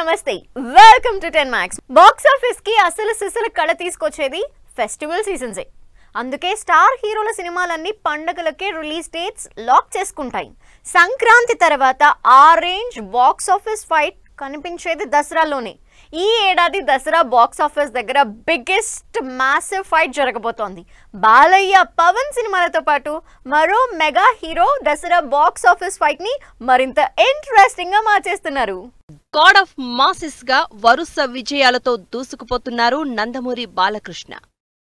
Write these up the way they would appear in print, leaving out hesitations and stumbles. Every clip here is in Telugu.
నమస్తే welcome to 10 Max. Box office కి అసలు సిసలు కళ తీసుకొచ్చేది ఫెస్టివల్ సీజన్సే. అందుకే స్టార్ హీరోల సినిమాలన్నీ పండగలకే రిలీజ్ డేట్స్ లాక్ చేసుకుంటాయి. సంక్రాంతి తర్వాత ఆ రేంజ్ బాక్స్ ఆఫీస్ ఫైట్ కనిపించేది దసరాలోనే. ఈ ఏడాది దసరా బాక్స్ ఆఫీస్ దగ్గర బిగ్గెస్ట్ మ్యాసివ్ ఫైట్ జరగబోతోంది. బాలయ్య పవన్ సినిమాలతో పాటు మరో mega hero Dasara box office fight ని మరింత ఇంట్రెస్టింగ్ గా మార్చేస్తున్నారు. గాడ్ ఆఫ్ మాసెస్ గా వరుస విజయాలతో దూసుకుపోతున్నారు నందమూరి బాలకృష్ణ.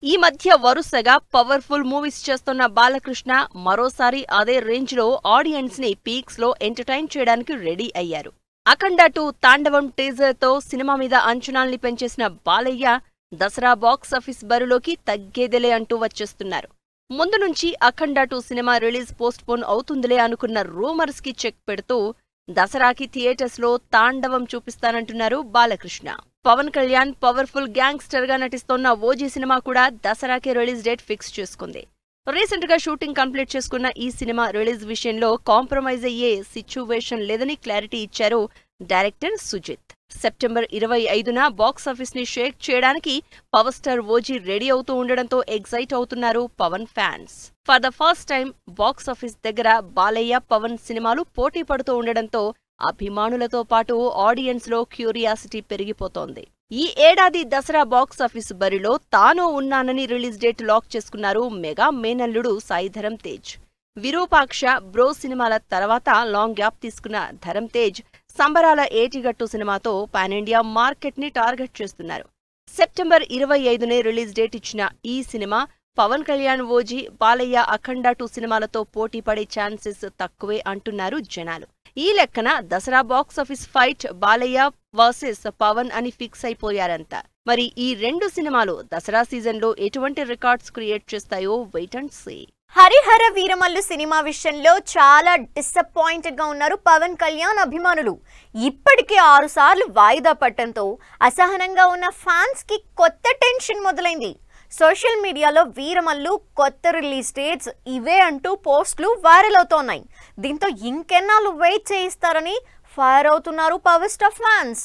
ఈ మధ్య వరుసగా పవర్ఫుల్ మూవీస్ చేస్తున్న బాలకృష్ణ మరోసారి అదే రేంజ్ లో ఆడియన్స్ ని పీక్స్ లో ఎంటర్టైన్ చేయడానికి రెడీ అయ్యారు. అఖండ 2 తాండవం టీజర్ తో సినిమా మీద అంచనాల్ని పెంచేసిన బాలయ్య దసరా బాక్సాఫీస్ బరిలోకి తగ్గేదిలే అంటూ వచ్చేస్తున్నారు. ముందు నుంచి అఖండ 2 సినిమా రిలీజ్ పోస్ట్ పోన్ అవుతుందిలే అనుకున్న రూమర్స్ కి చెక్ పెడుతూ దసరాకి థియేటర్స్ లో తాండవం చూపిస్తానంటున్నారు బాలకృష్ణ. పవన్ కళ్యాణ్ పవర్ఫుల్ గ్యాంగ్స్టర్ గా నటిస్తోన్న ఓజీ సినిమా కూడా దసరాకి రిలీజ్ డేట్ ఫిక్స్ చేసుకుంది. రీసెంట్ గా షూటింగ్ కంప్లీట్ చేసుకున్న ఈ సినిమా రిలీజ్ విషయంలో కాంప్రమైజ్ అయ్యే సిచ్యువేషన్ లేదని క్లారిటీ ఇచ్చారు డైరెక్టర్ సుజిత్. సెప్టెంబర్ 25న బాక్సాఫీస్ ని షేక్ చేయడానికి పవర్ స్టార్ ఓజీ రెడీ అవుతూ ఉండడంతో ఎగ్జైట్ అవుతున్నారు Pawan fans. For the first time box office దగ్గర బాలయ్య పవన్ సినిమాలు పోటీ పడుతూ ఉండడంతో అభిమానులతో పాటు ఆడియన్స్ లో క్యూరియాసిటీ పెరిగిపోతోంది. ఈ ఏడాది దసరా బాక్సాఫీస్ బరిలో తాను ఉన్నానని రిలీజ్ డేట్ లాక్ చేసుకున్నారు మెగా మేనల్లుడు సాయి ధరమ్ తేజ్. విరూపాక్ష, బ్రో సినిమాల తర్వాత లాంగ్ గ్యాప్ తీసుకున్న ధరమ్ తేజ్ సంబరాల ఏటిగట్టు సినిమాతో పాన్ ఇండియా మార్కెట్ ని టార్గెట్ చేస్తున్నారు. సెప్టెంబర్ 25నే రిలీజ్ డేట్ ఇచ్చిన ఈ సినిమా పవన్ కళ్యాణ్ ఓజీ, బాలయ్య అఖండ 2 సినిమాలతో పోటీ పడే ఛాన్సెస్ తక్కువే అంటున్నారు జనాలు. ఈ లెక్కన Dasara box office fight Balayya versus Pawan అని ఫిక్స్ అయిపోయారంతా. మరి ఈ 2 సినిమాలు దసరా సీజన్ లో ఎటువంటి రికార్డ్స్ క్రియేట్ చేస్తాయో wait and see. Harihara Veeramallu సినిమా విషయంలో చాలా డిసప్పాయింటెడ్ గా ఉన్నారు పవన్ కళ్యాణ్ అభిమానులు. ఇప్పటికే 6 సార్లు వాయిదా పట్టడంతో అసహనంగా ఉన్న ఫ్యాన్స్ కి కొత్త టెన్షన్ మొదలైంది. సోషల్ మీడియాలో వీరమల్లు కొత్త రిలీజ్ డేట్స్ ఇవే అంటూ పోస్టులు వైరల్ అవుతున్నాయి. దీంతో ఇంకెన్నాళ్ళు వెయిట్ చేయిస్తారని ఫైర్ అవుతున్నారు power star fans.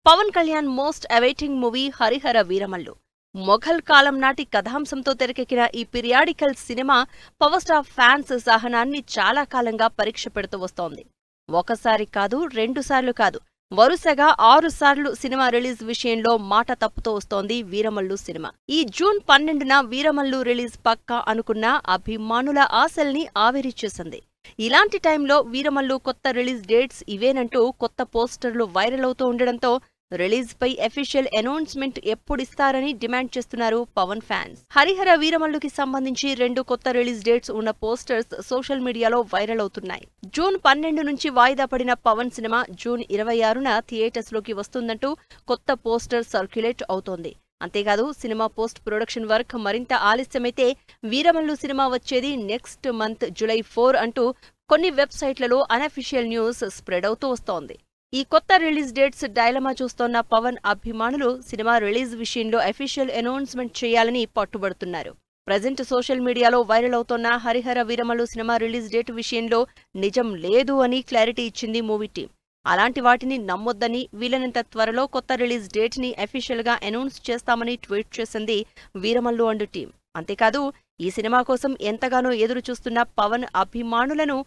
Pawan Kalyan most awaiting movie Hari Hara Veera Mallu. Mughal కాలం నాటి కథాంశంతో తెరకెక్కిన ఈ periodical cinema power star fans సహనాన్ని చాలా కాలంగా పరీక్ష పెడుతూ వస్తోంది. ఒకసారి కాదు, 2 సార్లు కాదు, వరుసగా 6 సార్లు సినిమా రిలీజ్ విషయంలో మాట తప్పుతూ వస్తోంది వీరమల్లు సినిమా. ఈ జూన్ 12న వీరమల్లు రిలీజ్ పక్కా అనుకున్న అభిమానుల ఆశల్ని ఆవిరిచేసింది. ఇలాంటి టైంలో వీరమల్లు కొత్త రిలీజ్ డేట్స్ ఇవేనంటూ కొత్త పోస్టర్లు వైరల్ అవుతూ ఉండడంతో రిలీజ్ పై అఫీషియల్ అనౌన్స్మెంట్ ఎప్పుడిస్తారని డిమాండ్ చేస్తున్నారు పవన్ ఫ్యాన్స్. హరిహర వీరమల్లుకి సంబంధించి 2 కొత్త రిలీజ్ డేట్స్ ఉన్న పోస్టర్స్ సోషల్ మీడియాలో వైరల్ అవుతున్నాయి. జూన్ 12 నుంచి వాయిదా పడిన పవన్ సినిమా జూన్ 26న థియేటర్స్ లోకి వస్తుందంటూ కొత్త పోస్టర్ సర్క్యులేట్ అవుతోంది. అంతేకాదు సినిమా పోస్ట్ ప్రొడక్షన్ వర్క్ మరింత ఆలస్యమైతే వీరమల్లు సినిమా వచ్చేది నెక్స్ట్ మంత్ జూలై 4 అంటూ కొన్ని వెబ్సైట్లలో అనఫిషియల్ న్యూస్ స్ప్రెడ్ అవుతూ వస్తోంది. ఈ కొత్త రిలీజ్ డేట్స్ డైలమా చూస్తోన్న పవన్ అభిమానులు సినిమా రిలీజ్ విషయంలో అఫీషియల్ అనౌన్స్మెంట్ చేయాలని పట్టుబడుతున్నారు. ప్రజెంట్ సోషల్ మీడియాలో వైరల్ అవుతోన్న Harihara Veeramallu cinema release date విషయంలో నిజం లేదు అని క్లారిటీ ఇచ్చింది మూవీ టీం. అలాంటి వాటిని నమ్మొద్దని, వీలైనంత త్వరలో కొత్త రిలీజ్ డేట్ ని అఫీషియల్ గా అనౌన్స్ చేస్తామని ట్వీట్ చేసింది వీరమల్లు అండ్ టీం. అంతేకాదు ఈ సినిమా కోసం ఎంతగానో ఎదురు చూస్తున్న పవన్ అభిమానులను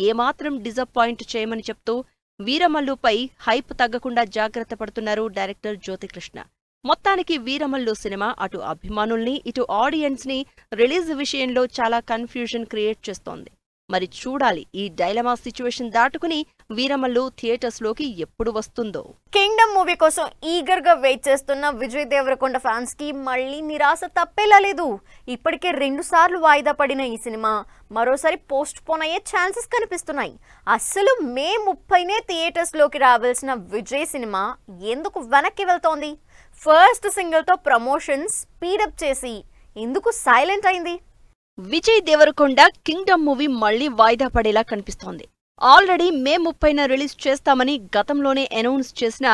ఏమాత్రం డిసప్పాయింట్ చేయమని చెప్తూ వీరమల్లుపై హైప్ తగ్గకుండా జాగ్రత్త పడుతున్నారు డైరెక్టర్ జ్యోతికృష్ణ. మొత్తానికి వీరమల్లు సినిమా అటు అభిమానుల్ని, ఇటు ఆడియన్స్ ని రిలీజ్ విషయంలో చాలా కన్ఫ్యూజన్ క్రియేట్ చేస్తోంది. మరి చూడాలి ఈ డైలమా సిచ్యువేషన్ దాటుకుని వీరమల్లు థియేటర్స్ లోకి ఎప్పుడు వస్తుందో. కింగ్డమ్ మూవీ కోసం ఈగర్ గా వెయిట్ చేస్తున్న విజయ్ దేవరకొండ ఫ్యాన్స్ కి మళ్ళీ నిరాశ తప్పేలా లేదు. ఇప్పటికే 2 సార్లు వాయిదా పడిన ఈ సినిమా మరోసారి పోస్ట్ పోన్ అయ్యే ఛాన్సెస్ కనిపిస్తున్నాయి. అసలు మే 30నే థియేటర్స్ లోకి రావాల్సిన విజయ్ సినిమా ఎందుకు వెనక్కి వెళ్తోంది? ఫస్ట్ సింగిల్ తో ప్రమోషన్స్ స్పీడప్ చేసి ఎందుకు సైలెంట్ అయింది? విజయ్ దేవరకొండ కింగ్డమ్ మూవీ మళ్లీ వాయిదా పడేలా కనిపిస్తోంది. ఆల్రెడీ మే 30న రిలీజ్ చేస్తామని గతంలోనే అనౌన్స్ చేసినా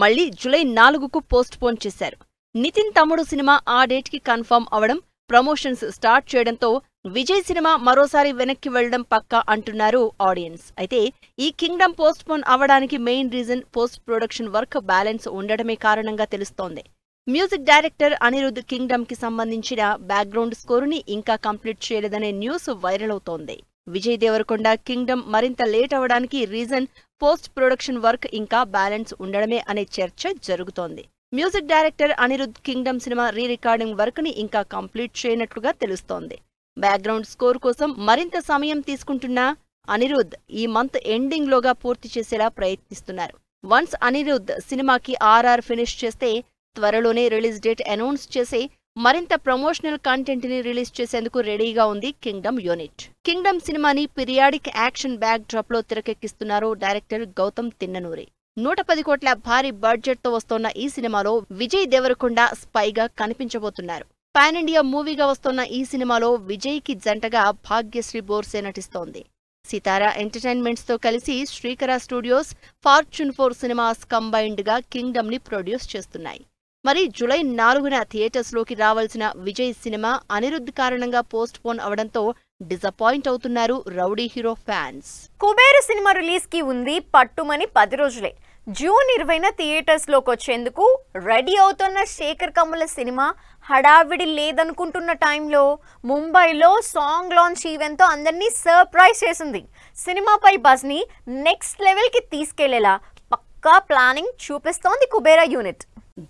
మళ్లీ జూలై 4కు పోస్ట్ పోన్ చేశారు. నితిన్ తమ్ముడు సినిమా ఆ డేట్కి కన్ఫర్మ్ అవడం, ప్రమోషన్స్ స్టార్ట్ చేయడంతో విజయ్ సినిమా మరోసారి వెనక్కి వెళ్లడం పక్కా అంటున్నారు ఆడియన్స్. అయితే ఈ కింగ్డమ్ పోస్ట్ పోన్ అవడానికి main reason post production work balance ఉండడమే కారణంగా తెలుస్తోంది. మ్యూజిక్ డైరెక్టర్ అనిరుద్ధ్ కింగ్డమ్ కి సంబంధించిన బ్యాక్గ్రౌండ్ స్కోరుని ఇంకా కంప్లీట్ చేయలేదనే న్యూస్ వైరల్ అవుతోంది. విజయ్ దేవరకొండ కింగ్డమ్ మరింత లేట్ అవడానికి రీజన్ పోస్ట్ ప్రొడక్షన్ వర్క్ ఇంకా బ్యాలెన్స్ ఉండడమే అనే చర్చ జరుగుతోంది. Music director Anirudh Kingdom cinema re recording work ని ఇంకా కంప్లీట్ చేయనట్లుగా తెలుస్తోంది. బ్యాక్గ్రౌండ్ స్కోర్ కోసం మరింత సమయం తీసుకుంటున్న అనిరుద్ధ్ ఈ మంత్ ఎండింగ్ లోగా పూర్తి చేసేలా ప్రయత్నిస్తున్నారు. వన్స్ అనిరుద్ధ్ సినిమాకి ఆర్ఆర్ ఫినిష్ చేస్తే త్వరలోనే రిలీజ్ డేట్ అనౌన్స్ చేసి మరింత ప్రమోషనల్ కంటెంట్ ని రిలీజ్ చేసేందుకు రెడీగా ఉంది కింగ్డమ్ యూనిట్. కింగ్డమ్ సినిమాని పీరియాడిక్ యాక్షన్ బ్యాక్ డ్రాప్ లో తెరకెక్కిస్తున్నారు డైరెక్టర్ గౌతమ్ తిన్ననూరి. 110 కోట్ల భారీ బడ్జెట్ తో వస్తోన్న ఈ సినిమాలో విజయ్ దేవరకొండ స్పైగా కనిపించబోతున్నారు. పాన్ ఇండియా మూవీగా వస్తోన్న ఈ సినిమాలో విజయ్ కి జంటగా భాగ్యశ్రీ బోర్సే నటిస్తోంది. సితారా ఎంటర్టైన్మెంట్స్ తో కలిసి శ్రీకర స్టూడియోస్, ఫార్చ్యూన్ 4 సినిమాస్ కంబైన్డ్ గా కింగ్డమ్ ని ప్రొడ్యూస్ చేస్తున్నాయి. మరి జూలై 4న థియేటర్స్ లోకి రావాల్సిన విజయ్ సినిమా అనిరుద్ధ్ కారణంగా పోస్ట్ పోన్ అవడంతో డిసప్పాయింట్ అవుతున్నారు rowdy hero fans. Kubera cinema release కి ఉంది పట్టుమని 10 రోజులే. జూన్ 20న థియేటర్స్ లోకి వచ్చేందుకు రెడీ అవుతున్న శేఖర్ కమ్ముల సినిమా హడావిడి లేదనుకుంటున్న టైంలో ముంబైలో సాంగ్ లాంచ్ ఈవెంట్ తో అందరినీ సర్ప్రైజ్ చేసింది. సినిమాపై బజ్ ని నెక్స్ట్ లెవెల్ కి తీసుకెళ్లేలా పక్కా ప్లానింగ్ చూపిస్తోంది కుబేర యూనిట్.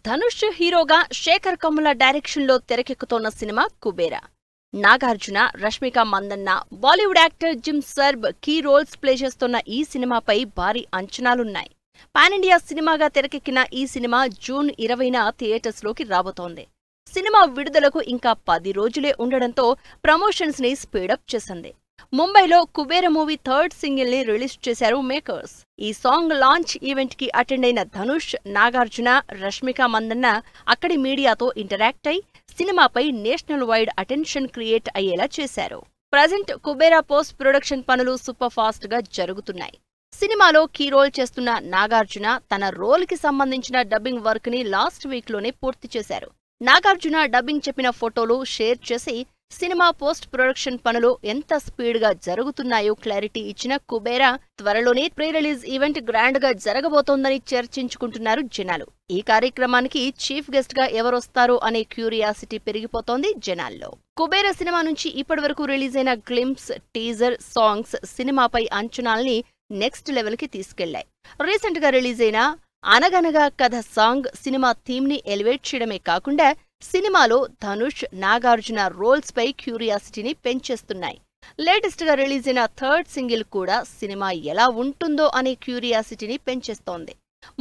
ధనుష్ హీరోగా శేఖర్ కమ్ముల డైరెక్షన్ లో తెరకెక్కుతోన్న cinema Kubera. Nagarjuna, Rashmika Mandanna, Bollywood actor Jim Sarbh key roles play చేస్తున్న ఈ సినిమాపై భారీ అంచనాలున్నాయి. పాన్ ఇండియా సినిమాగా తెరకెక్కిన ఈ సినిమా జూన్ 20న థియేటర్స్ లోకి రాబోతోంది. సినిమా విడుదలకు ఇంకా 10 రోజులే ఉండడంతో ప్రమోషన్స్ ని స్పీడప్ చేసింది. ముంబైలో కుబేర మూవీ థర్డ్ సింగిల్ ని రిలీజ్ చేశారు మేకర్స్. ఈ సాంగ్ లాంచ్ ఈవెంట్ కి అటెండ్ అయిన ధనుష్, నాగార్జున, రష్మిక మందన్న అక్కడి మీడియాతో ఇంటరాక్ట్ అయి సినిమాపై నేషనల్ వైడ్ అటెన్షన్ క్రియేట్ అయ్యేలా చేశారు. ప్రజెంట్ కుబేర పోస్ట్ ప్రొడక్షన్ పనులు సూపర్ ఫాస్ట్ గా జరుగుతున్నాయి. సినిమాలో కీ రోల్ చేస్తున్న నాగార్జున తన రోల్ కి సంబంధించిన డబ్బింగ్ వర్క్ ని లాస్ట్ వీక్ లోనే పూర్తి చేశారు. నాగార్జున డబ్బింగ్ చెప్పిన ఫోటోలు షేర్ చేసి సినిమా పోస్ట్ ప్రొడక్షన్ పనులు ఎంత స్పీడ్ గా జరుగుతున్నాయో క్లారిటీ ఇచ్చిన కుబేర త్వరలోనే ప్రీ రిలీజ్ ఈవెంట్ గ్రాండ్ గా జరగబోతోందని చర్చించుకుంటున్నారు జనాలు. ఈ కార్యక్రమానికి చీఫ్ గెస్ట్ గా ఎవరొస్తారో అనే క్యూరియాసిటీ పెరిగిపోతోంది జనాల్లో. కుబేర సినిమా నుంచి ఇప్పటివరకు రిలీజ్ అయిన గ్లింప్స్, టీజర్, సాంగ్స్ సినిమాపై అంచనాల్ని నెక్స్ట్ లెవెల్ కి తీసుకెళ్లాయి. రీసెంట్ గా రిలీజ్ అయిన అనగనగా కథ సాంగ్ సినిమా థీమ్ ని ఎలివేట్ చేయడమే కాకుండా సినిమాలో ధనుష్, నాగార్జున రోల్స్ పై క్యూరియాసిటీని పెంచేస్తున్నాయి. లేటెస్ట్ గా రిలీజ్ అయిన థర్డ్ సింగిల్ కూడా సినిమా ఎలా ఉంటుందో అనే క్యూరియాసిటీని పెంచేస్తోంది.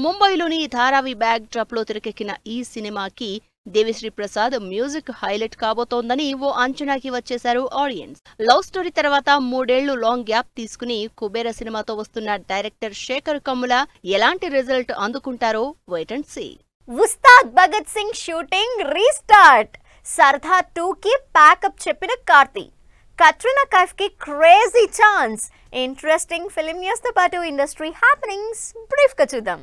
ముంబైలోని ధారావి బ్యాక్ డ్రాప్ లో తెరకెక్కిన ఈ సినిమాకి దేవిశ్రీ ప్రసాద్ మ్యూజిక్ హైలైట్ కాబోతోందని ఓ అంచనాకి వచ్చేశారు ఆడియన్స్. లవ్ స్టోరీ తర్వాత 3 ఏళ్లు లాంగ్ గ్యాప్ తీసుకుని కుబేర సినిమాతో వస్తున్న డైరెక్టర్ శేఖర్ కమ్ముల ఎలాంటి రిజల్ట్ అందుకుంటారో wait and see. Ustaad Bhagat Singh shooting restart. Sardar 2 కి ప్యాకప్ చెప్పిన కార్తీ. కట్రీనా కైఫ్ కి crazy chance. Interesting film news తో పాటు ఇండస్ట్రీ హ్యాపెనింగ్స్ బ్రీఫ్ గా చూద్దాం.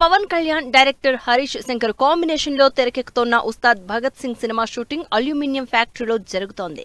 పవన్ కళ్యాణ్, డైరెక్టర్ హరీష్ శంకర్ కాంబినేషన్ లో తెరకెక్కుతోన్న Ustaad Bhagat Singh cinema shooting aluminium ఫ్యాక్టరీలో జరుగుతోంది.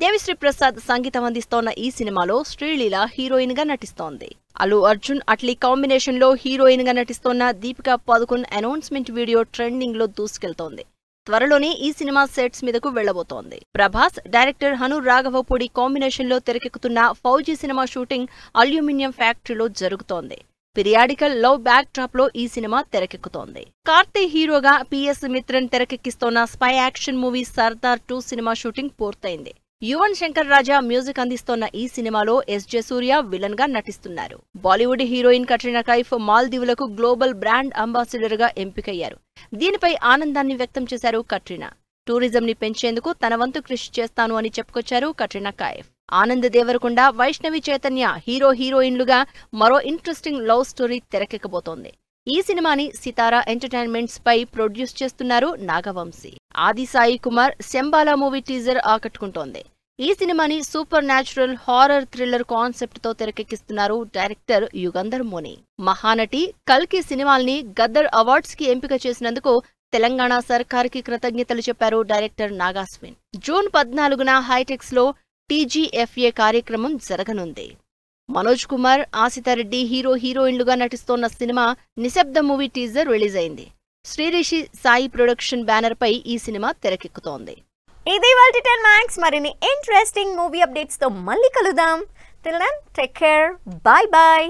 దేవిశ్రీ ప్రసాద్ సంగీతం అందిస్తోన్న ఈ సినిమాలో శ్రీలీల హీరోయిన్ గా నటిస్తోంది. అల్లు అర్జున్, అట్లీ కాంబినేషన్ లో హీరోయిన్ గా నటిస్తోన్న Deepika Padukone announcement video trending లో దూసుకెళ్తోంది. త్వరలోనే ఈ సినిమా సెట్స్ మీదకు వెళ్లబోతోంది. ప్రభాస్, డైరెక్టర్ హను రాఘవపూడి కాంబినేషన్ లో తెరకెక్కుతున్న ఫౌజీ సినిమా షూటింగ్ అల్యూమినియం ఫ్యాక్టరీలో జరుగుతోంది. పీరియాడికల్ లవ్ బ్యాక్ డ్రాప్ లో ఈ సినిమా తెరకెక్కుతోంది. కార్తీ హీరోగా పిఎస్ మిత్రన్ తెరకెక్కిస్తోన్న spy action movie Sardar 2 cinema shooting పూర్తయింది. యువన్ శంకర్ రాజా మ్యూజిక్ అందిస్తోన్న ఈ సినిమాలో ఎస్జే సూర్య విలన్ గా నటిస్తున్నారు. బాలీవుడ్ హీరోయిన్ కట్రీనా కైఫ్ మాల్దీవులకు గ్లోబల్ బ్రాండ్ అంబాసిడర్ గా ఎంపికయ్యారు. దీనిపై ఆనందాన్ని వ్యక్తం చేశారు కట్రీనా. టూరిజం ని పెంచేందుకు తన వంతు కృషి చేస్తాను అని చెప్పుకొచ్చారు కట్రీనా కైఫ్. ఆనంద్ దేవరకొండ, వైష్ణవి చైతన్య హీరోయిన్లుగా మరో ఇంట్రెస్టింగ్ లవ్ స్టోరీ తెరకెక్కబోతోంది. ఈ సినిమాని సితారా ఎంటర్టైన్మెంట్స్ పై ప్రొడ్యూస్ చేస్తున్నారు నాగవంశీ. ఆది సాయి కుమార్, శంబాలా మూవీ టీజర్ ఆకట్టుకుంటోంది. ఈ సినిమాని super natural horror thriller concept తో తెరకెక్కిస్తున్నారు డైరెక్టర్ యుగంధర్ మోని. మహానటి కల్కి సినిమాల్ని గద్దర్ అవార్డ్స్ కి ఎంపిక చేసినందుకు తెలంగాణ సర్కార్కి కృతజ్ఞతలు చెప్పారు డైరెక్టర్ నాగాస్విన్. జూన్ 14న హైటెక్స్ లో TGFA కార్యక్రమం జరగనుంది. మనోజ్ కుమార్, ఆసితారెడ్డి హీరోయిన్లుగా నటిస్తోన్న సినిమా నిశ్శబ్ద మూవీ టీజర్ రిలీజ్ అయింది. శ్రీరిషి సాయి ప్రొడక్షన్ బ్యానర్ పై ఈ సినిమా తెరకెక్కుతోంది. ఇది వాల్టి 10 మ్యాక్స్. మరిన్ని ఇంట్రెస్టింగ్ మూవీ అప్డేట్స్ తో మళ్ళీ కలుద్దాం. Till then take care. Bye by.